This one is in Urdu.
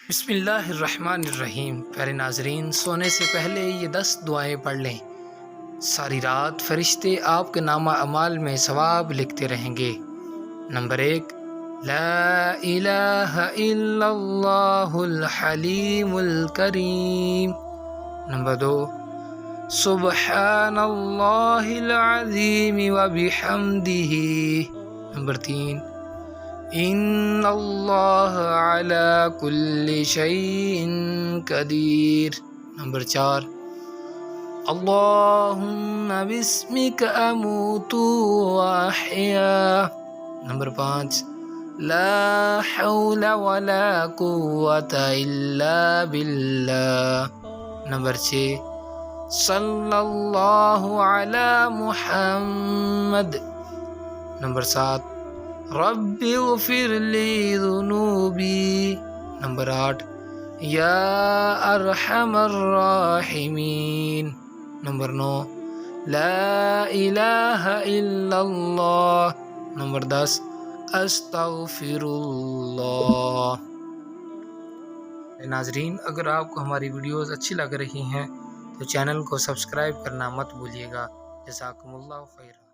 بسم اللہ الرحمن الرحیم۔ پیارے ناظرین، سونے سے پہلے یہ 10 دعائیں پڑھ لیں۔ ساری رات فرشتے آپ کے نامہ اعمال میں ثواب لکھتے رہیں گے۔ نمبر 1، لا الہ الا اللہ الحلیم الکریم۔ نمبر 2، سبحان اللہ العظیم وبحمدہ۔ نمبر 3، ان اللہ علی کل شیء قدیر۔ نمبر 4، اللہم باسمک اموت واحیا۔ نمبر 5، لا حول ولا قوة الا باللہ۔ نمبر 6، صلی اللہ علی محمد۔ نمبر 7، رب اغفر لی ذنوبی۔ نمبر 8، یا ارحم الراحمین۔ نمبر 9، لا الہ الا اللہ۔ نمبر 10، استغفر اللہ۔ ناظرین، اگر آپ کو ہماری ویڈیوز اچھی لگ رہی ہیں تو چینل کو سبسکرائب کرنا مت بھولیے گا۔ جزاکم اللہ خیر۔